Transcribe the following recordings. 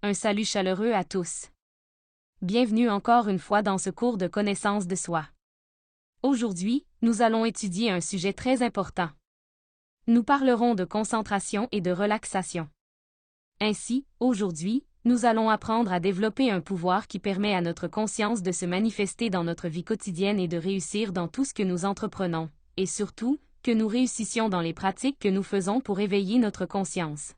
Un salut chaleureux à tous. Bienvenue encore une fois dans ce cours de connaissance de soi. Aujourd'hui, nous allons étudier un sujet très important. Nous parlerons de concentration et de relaxation. Ainsi, aujourd'hui, nous allons apprendre à développer un pouvoir qui permet à notre conscience de se manifester dans notre vie quotidienne et de réussir dans tout ce que nous entreprenons, et surtout, que nous réussissions dans les pratiques que nous faisons pour éveiller notre conscience.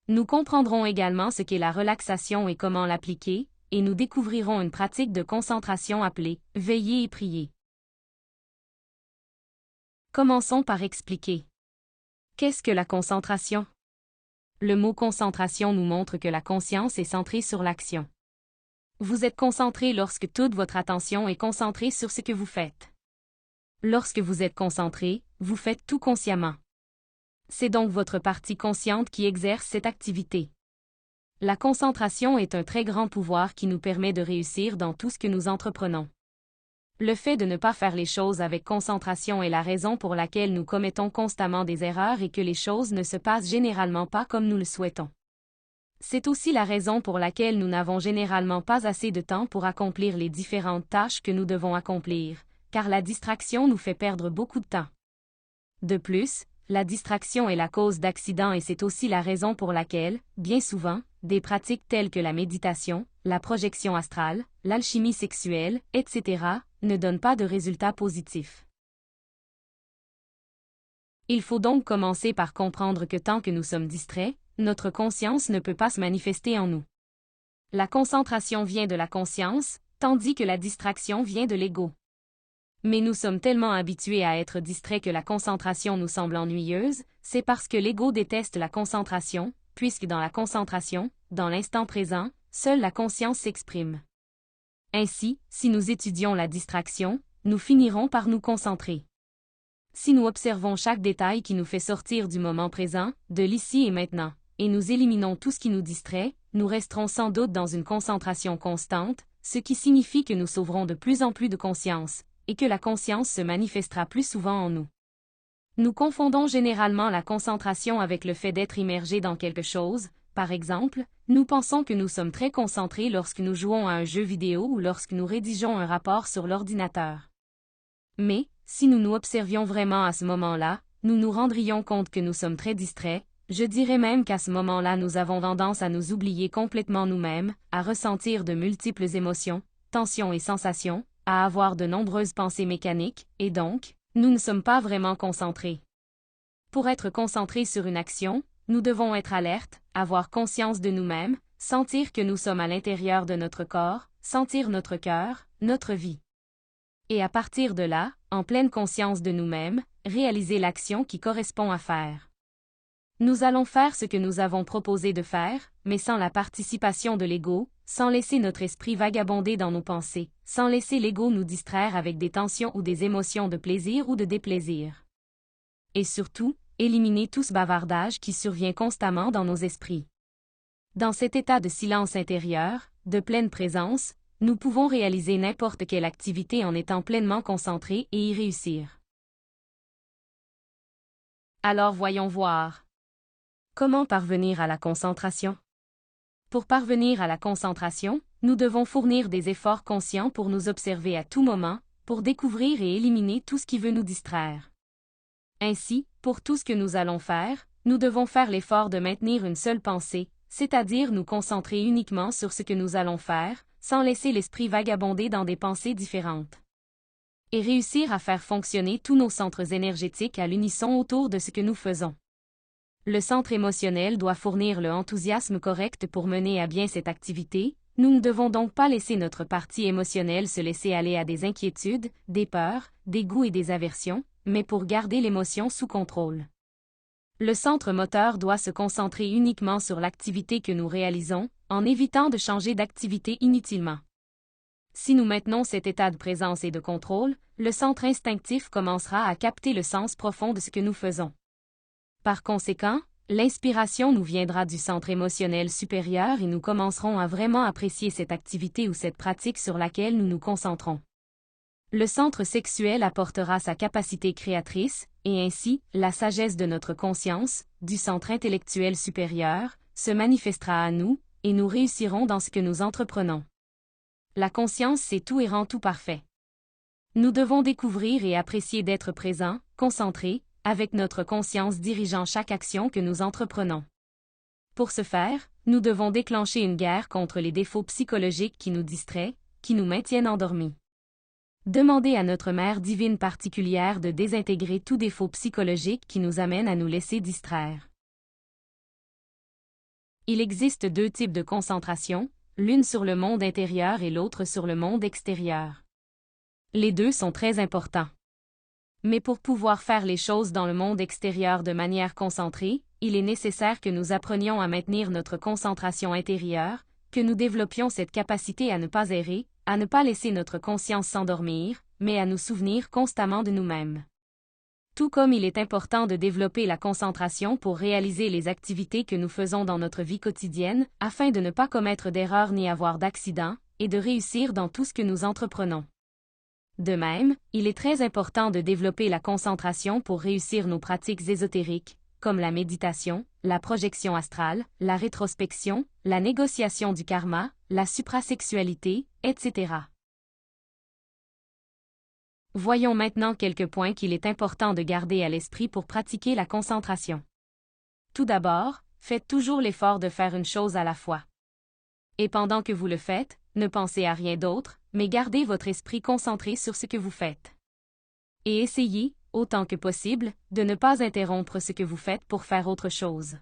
Nous comprendrons également ce qu'est la relaxation et comment l'appliquer, et nous découvrirons une pratique de concentration appelée « veiller et prier ». Commençons par expliquer. Qu'est-ce que la concentration? Le mot concentration nous montre que la conscience est centrée sur l'action. Vous êtes concentré lorsque toute votre attention est concentrée sur ce que vous faites. Lorsque vous êtes concentré, vous faites tout consciemment. C'est donc votre partie consciente qui exerce cette activité. La concentration est un très grand pouvoir qui nous permet de réussir dans tout ce que nous entreprenons. Le fait de ne pas faire les choses avec concentration est la raison pour laquelle nous commettons constamment des erreurs et que les choses ne se passent généralement pas comme nous le souhaitons. C'est aussi la raison pour laquelle nous n'avons généralement pas assez de temps pour accomplir les différentes tâches que nous devons accomplir, car la distraction nous fait perdre beaucoup de temps. De plus, la distraction est la cause d'accidents et c'est aussi la raison pour laquelle, bien souvent, des pratiques telles que la méditation, la projection astrale, l'alchimie sexuelle, etc., ne donnent pas de résultats positifs. Il faut donc commencer par comprendre que tant que nous sommes distraits, notre conscience ne peut pas se manifester en nous. La concentration vient de la conscience, tandis que la distraction vient de l'ego. Mais nous sommes tellement habitués à être distraits que la concentration nous semble ennuyeuse, c'est parce que l'ego déteste la concentration, puisque dans la concentration, dans l'instant présent, seule la conscience s'exprime. Ainsi, si nous étudions la distraction, nous finirons par nous concentrer. Si nous observons chaque détail qui nous fait sortir du moment présent, de l'ici et maintenant, et nous éliminons tout ce qui nous distrait, nous resterons sans doute dans une concentration constante, ce qui signifie que nous sauverons de plus en plus de conscience, et que la conscience se manifestera plus souvent en nous. Nous confondons généralement la concentration avec le fait d'être immergé dans quelque chose. Par exemple, nous pensons que nous sommes très concentrés lorsque nous jouons à un jeu vidéo ou lorsque nous rédigeons un rapport sur l'ordinateur. Mais, si nous nous observions vraiment à ce moment-là, nous nous rendrions compte que nous sommes très distraits. Je dirais même qu'à ce moment-là nous avons tendance à nous oublier complètement nous-mêmes, à ressentir de multiples émotions, tensions et sensations, à avoir de nombreuses pensées mécaniques, et donc, nous ne sommes pas vraiment concentrés. Pour être concentrés sur une action, nous devons être alertes, avoir conscience de nous-mêmes, sentir que nous sommes à l'intérieur de notre corps, sentir notre cœur, notre vie. Et à partir de là, en pleine conscience de nous-mêmes, réaliser l'action qui correspond à faire. Nous allons faire ce que nous avons proposé de faire, mais sans la participation de l'ego, sans laisser notre esprit vagabonder dans nos pensées, sans laisser l'ego nous distraire avec des tensions ou des émotions de plaisir ou de déplaisir. Et surtout, éliminer tout ce bavardage qui survient constamment dans nos esprits. Dans cet état de silence intérieur, de pleine présence, nous pouvons réaliser n'importe quelle activité en étant pleinement concentrés et y réussir. Alors voyons voir. Comment parvenir à la concentration? Pour parvenir à la concentration, nous devons fournir des efforts conscients pour nous observer à tout moment, pour découvrir et éliminer tout ce qui veut nous distraire. Ainsi, pour tout ce que nous allons faire, nous devons faire l'effort de maintenir une seule pensée, c'est-à-dire nous concentrer uniquement sur ce que nous allons faire, sans laisser l'esprit vagabonder dans des pensées différentes. Et réussir à faire fonctionner tous nos centres énergétiques à l'unisson autour de ce que nous faisons. Le centre émotionnel doit fournir le enthousiasme correct pour mener à bien cette activité. Nous ne devons donc pas laisser notre partie émotionnelle se laisser aller à des inquiétudes, des peurs, des goûts et des aversions, mais pour garder l'émotion sous contrôle. Le centre moteur doit se concentrer uniquement sur l'activité que nous réalisons, en évitant de changer d'activité inutilement. Si nous maintenons cet état de présence et de contrôle, le centre instinctif commencera à capter le sens profond de ce que nous faisons. Par conséquent, l'inspiration nous viendra du centre émotionnel supérieur et nous commencerons à vraiment apprécier cette activité ou cette pratique sur laquelle nous nous concentrons. Le centre sexuel apportera sa capacité créatrice, et ainsi, la sagesse de notre conscience, du centre intellectuel supérieur, se manifestera à nous, et nous réussirons dans ce que nous entreprenons. La conscience sait tout et rend tout parfait. Nous devons découvrir et apprécier d'être présents, concentrés, avec notre conscience dirigeant chaque action que nous entreprenons. Pour ce faire, nous devons déclencher une guerre contre les défauts psychologiques qui nous distraient, qui nous maintiennent endormis. Demandez à notre Mère divine particulière de désintégrer tout défaut psychologique qui nous amène à nous laisser distraire. Il existe deux types de concentration, l'une sur le monde intérieur et l'autre sur le monde extérieur. Les deux sont très importants. Mais pour pouvoir faire les choses dans le monde extérieur de manière concentrée, il est nécessaire que nous apprenions à maintenir notre concentration intérieure, que nous développions cette capacité à ne pas errer, à ne pas laisser notre conscience s'endormir, mais à nous souvenir constamment de nous-mêmes. Tout comme il est important de développer la concentration pour réaliser les activités que nous faisons dans notre vie quotidienne, afin de ne pas commettre d'erreurs ni avoir d'accidents, et de réussir dans tout ce que nous entreprenons. De même, il est très important de développer la concentration pour réussir nos pratiques ésotériques, comme la méditation, la projection astrale, la rétrospection, la négociation du karma, la suprasexualité, etc. Voyons maintenant quelques points qu'il est important de garder à l'esprit pour pratiquer la concentration. Tout d'abord, faites toujours l'effort de faire une chose à la fois. Et pendant que vous le faites, ne pensez à rien d'autre, mais gardez votre esprit concentré sur ce que vous faites. Et essayez, autant que possible, de ne pas interrompre ce que vous faites pour faire autre chose.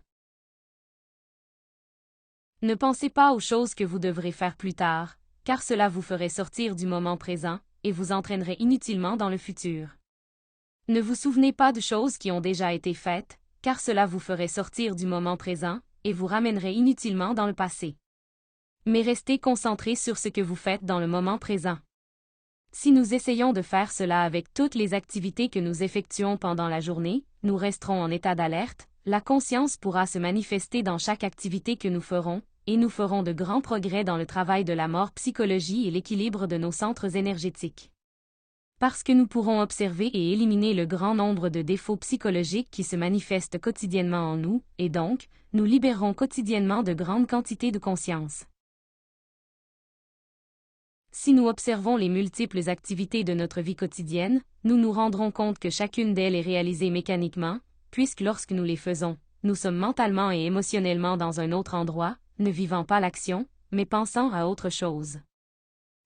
Ne pensez pas aux choses que vous devrez faire plus tard, car cela vous ferait sortir du moment présent, et vous entraînerait inutilement dans le futur. Ne vous souvenez pas de choses qui ont déjà été faites, car cela vous ferait sortir du moment présent, et vous ramènerait inutilement dans le passé. Mais restez concentré sur ce que vous faites dans le moment présent. Si nous essayons de faire cela avec toutes les activités que nous effectuons pendant la journée, nous resterons en état d'alerte, la conscience pourra se manifester dans chaque activité que nous ferons, et nous ferons de grands progrès dans le travail de la mort psychologie et l'équilibre de nos centres énergétiques. Parce que nous pourrons observer et éliminer le grand nombre de défauts psychologiques qui se manifestent quotidiennement en nous, et donc, nous libérerons quotidiennement de grandes quantités de conscience. Si nous observons les multiples activités de notre vie quotidienne, nous nous rendrons compte que chacune d'elles est réalisée mécaniquement, puisque lorsque nous les faisons, nous sommes mentalement et émotionnellement dans un autre endroit, ne vivant pas l'action, mais pensant à autre chose.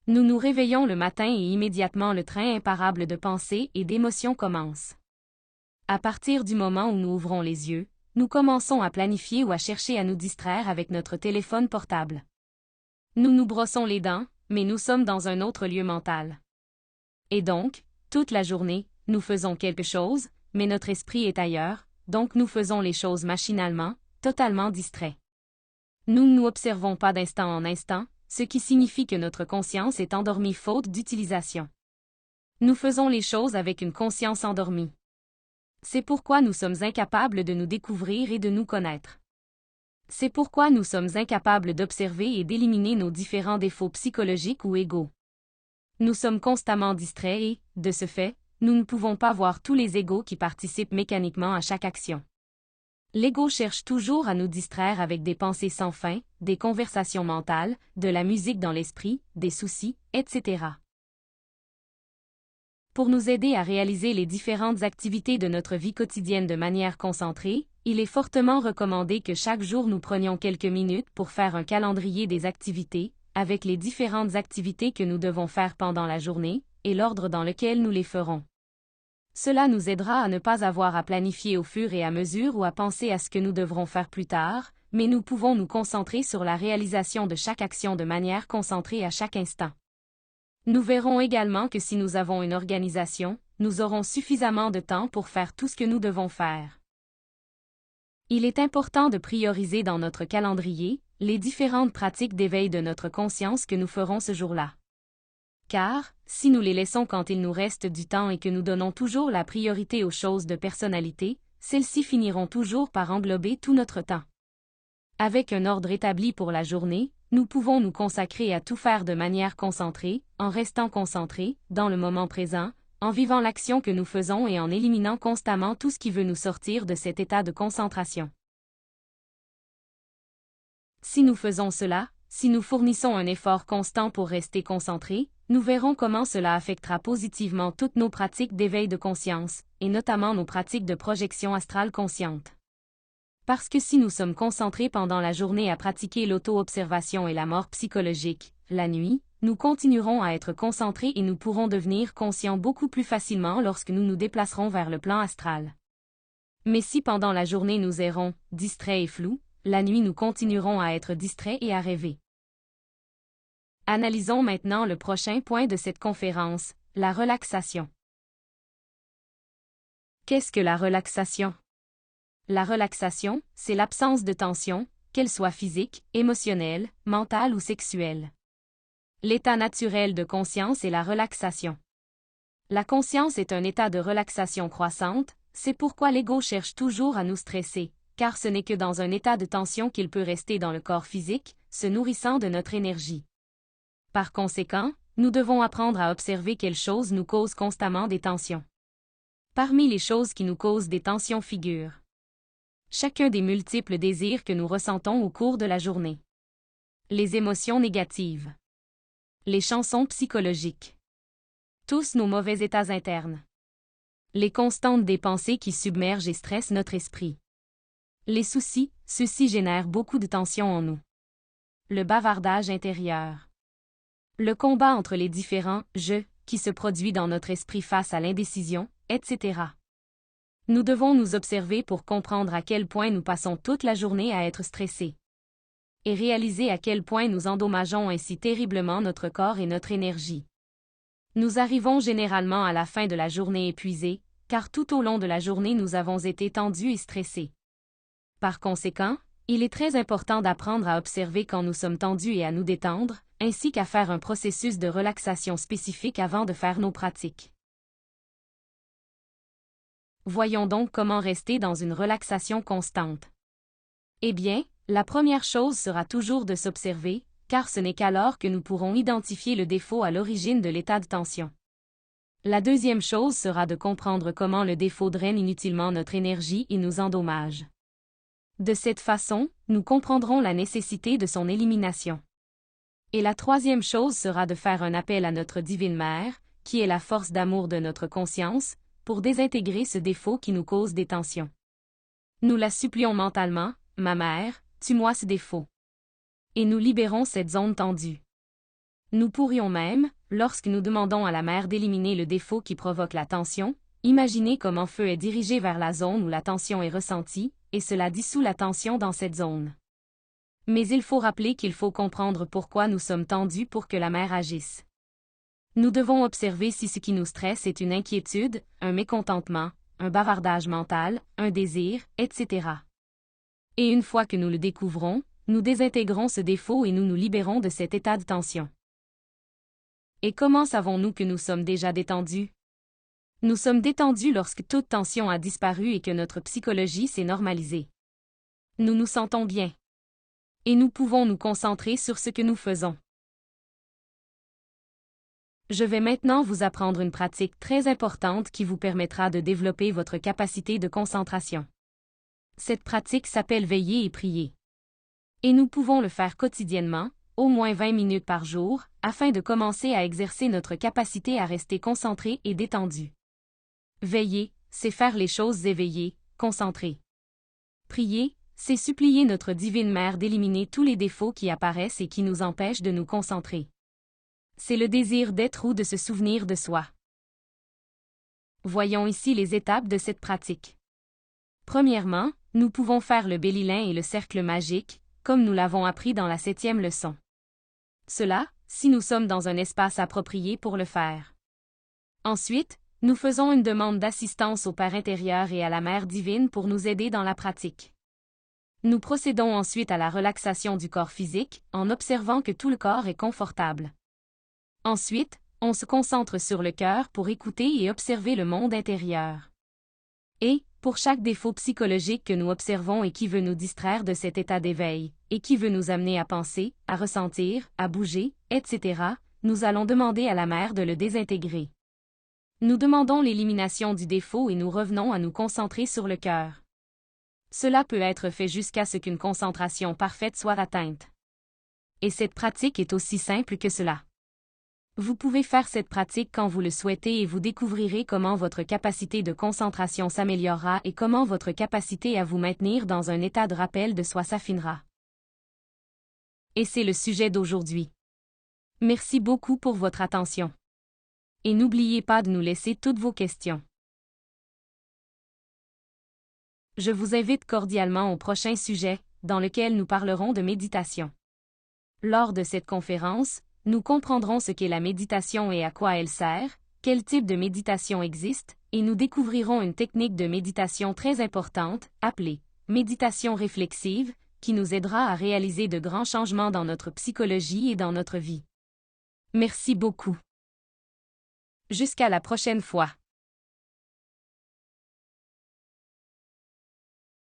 Nous nous réveillons le matin et immédiatement le train imparable de pensées et d'émotions commence. À partir du moment où nous ouvrons les yeux, nous commençons à planifier ou à chercher à nous distraire avec notre téléphone portable. Nous nous brossons les dents, mais nous sommes dans un autre lieu mental. Et donc, toute la journée, nous faisons quelque chose, mais notre esprit est ailleurs, donc nous faisons les choses machinalement, totalement distraits. Nous ne nous observons pas d'instant en instant, ce qui signifie que notre conscience est endormie faute d'utilisation. Nous faisons les choses avec une conscience endormie. C'est pourquoi nous sommes incapables de nous découvrir et de nous connaître. C'est pourquoi nous sommes incapables d'observer et d'éliminer nos différents défauts psychologiques ou égaux. Nous sommes constamment distraits et, de ce fait, nous ne pouvons pas voir tous les égaux qui participent mécaniquement à chaque action. L'ego cherche toujours à nous distraire avec des pensées sans fin, des conversations mentales, de la musique dans l'esprit, des soucis, etc. Pour nous aider à réaliser les différentes activités de notre vie quotidienne de manière concentrée, il est fortement recommandé que chaque jour nous prenions quelques minutes pour faire un calendrier des activités, avec les différentes activités que nous devons faire pendant la journée, et l'ordre dans lequel nous les ferons. Cela nous aidera à ne pas avoir à planifier au fur et à mesure ou à penser à ce que nous devrons faire plus tard, mais nous pouvons nous concentrer sur la réalisation de chaque action de manière concentrée à chaque instant. Nous verrons également que si nous avons une organisation, nous aurons suffisamment de temps pour faire tout ce que nous devons faire. Il est important de prioriser dans notre calendrier les différentes pratiques d'éveil de notre conscience que nous ferons ce jour-là. Car, si nous les laissons quand il nous reste du temps et que nous donnons toujours la priorité aux choses de personnalité, celles-ci finiront toujours par englober tout notre temps. Avec un ordre établi pour la journée, nous pouvons nous consacrer à tout faire de manière concentrée, en restant concentrés, dans le moment présent, en vivant l'action que nous faisons et en éliminant constamment tout ce qui veut nous sortir de cet état de concentration. Si nous faisons cela, si nous fournissons un effort constant pour rester concentrés, nous verrons comment cela affectera positivement toutes nos pratiques d'éveil de conscience, et notamment nos pratiques de projection astrale consciente. Parce que si nous sommes concentrés pendant la journée à pratiquer l'auto-observation et la mort psychologique, la nuit, nous continuerons à être concentrés et nous pourrons devenir conscients beaucoup plus facilement lorsque nous nous déplacerons vers le plan astral. Mais si pendant la journée nous errons, distraits et flous, la nuit nous continuerons à être distraits et à rêver. Analysons maintenant le prochain point de cette conférence, la relaxation. Qu'est-ce que la relaxation? La relaxation, c'est l'absence de tension, qu'elle soit physique, émotionnelle, mentale ou sexuelle. L'état naturel de conscience est la relaxation. La conscience est un état de relaxation croissante, c'est pourquoi l'ego cherche toujours à nous stresser, car ce n'est que dans un état de tension qu'il peut rester dans le corps physique, se nourrissant de notre énergie. Par conséquent, nous devons apprendre à observer quelles choses nous causent constamment des tensions. Parmi les choses qui nous causent des tensions figurent chacun des multiples désirs que nous ressentons au cours de la journée. Les émotions négatives. Les chansons psychologiques. Tous nos mauvais états internes. Les constantes des pensées qui submergent et stressent notre esprit. Les soucis, ceux-ci génèrent beaucoup de tension en nous. Le bavardage intérieur. Le combat entre les différents « je » qui se produit dans notre esprit face à l'indécision, etc. Nous devons nous observer pour comprendre à quel point nous passons toute la journée à être stressés. Et réaliser à quel point nous endommageons ainsi terriblement notre corps et notre énergie. Nous arrivons généralement à la fin de la journée épuisés, car tout au long de la journée nous avons été tendus et stressés. Par conséquent, il est très important d'apprendre à observer quand nous sommes tendus et à nous détendre, ainsi qu'à faire un processus de relaxation spécifique avant de faire nos pratiques. Voyons donc comment rester dans une relaxation constante. Eh bien, la première chose sera toujours de s'observer, car ce n'est qu'alors que nous pourrons identifier le défaut à l'origine de l'état de tension. La deuxième chose sera de comprendre comment le défaut draine inutilement notre énergie et nous endommage. De cette façon, nous comprendrons la nécessité de son élimination. Et la troisième chose sera de faire un appel à notre divine mère, qui est la force d'amour de notre conscience, pour désintégrer ce défaut qui nous cause des tensions. Nous la supplions mentalement, « Ma mère, tue-moi ce défaut. » Et nous libérons cette zone tendue. Nous pourrions même, lorsque nous demandons à la mère d'éliminer le défaut qui provoque la tension, imaginer comment feu est dirigé vers la zone où la tension est ressentie, et cela dissout la tension dans cette zone. Mais il faut rappeler qu'il faut comprendre pourquoi nous sommes tendus pour que la mère agisse. Nous devons observer si ce qui nous stresse est une inquiétude, un mécontentement, un bavardage mental, un désir, etc. Et une fois que nous le découvrons, nous désintégrons ce défaut et nous nous libérons de cet état de tension. Et comment savons-nous que nous sommes déjà détendus? Nous sommes détendus lorsque toute tension a disparu et que notre psychologie s'est normalisée. Nous nous sentons bien. Et nous pouvons nous concentrer sur ce que nous faisons. Je vais maintenant vous apprendre une pratique très importante qui vous permettra de développer votre capacité de concentration. Cette pratique s'appelle veiller et prier. Et nous pouvons le faire quotidiennement, au moins 20 minutes par jour, afin de commencer à exercer notre capacité à rester concentré et détendu. Veiller, c'est faire les choses éveillées, concentrées. Prier, c'est supplier notre divine mère d'éliminer tous les défauts qui apparaissent et qui nous empêchent de nous concentrer. C'est le désir d'être ou de se souvenir de soi. Voyons ici les étapes de cette pratique. Premièrement, nous pouvons faire le bélilin et le cercle magique, comme nous l'avons appris dans la 7e leçon. Cela, si nous sommes dans un espace approprié pour le faire. Ensuite, nous faisons une demande d'assistance au Père intérieur et à la Mère divine pour nous aider dans la pratique. Nous procédons ensuite à la relaxation du corps physique, en observant que tout le corps est confortable. Ensuite, on se concentre sur le cœur pour écouter et observer le monde intérieur. Et, pour chaque défaut psychologique que nous observons et qui veut nous distraire de cet état d'éveil, et qui veut nous amener à penser, à ressentir, à bouger, etc., nous allons demander à la mère de le désintégrer. Nous demandons l'élimination du défaut et nous revenons à nous concentrer sur le cœur. Cela peut être fait jusqu'à ce qu'une concentration parfaite soit atteinte. Et cette pratique est aussi simple que cela. Vous pouvez faire cette pratique quand vous le souhaitez et vous découvrirez comment votre capacité de concentration s'améliorera et comment votre capacité à vous maintenir dans un état de rappel de soi s'affinera. Et c'est le sujet d'aujourd'hui. Merci beaucoup pour votre attention. Et n'oubliez pas de nous laisser toutes vos questions. Je vous invite cordialement au prochain sujet, dans lequel nous parlerons de méditation. Lors de cette conférence, nous comprendrons ce qu'est la méditation et à quoi elle sert, quel type de méditation existe, et nous découvrirons une technique de méditation très importante, appelée méditation réflexive, qui nous aidera à réaliser de grands changements dans notre psychologie et dans notre vie. Merci beaucoup. Jusqu'à la prochaine fois.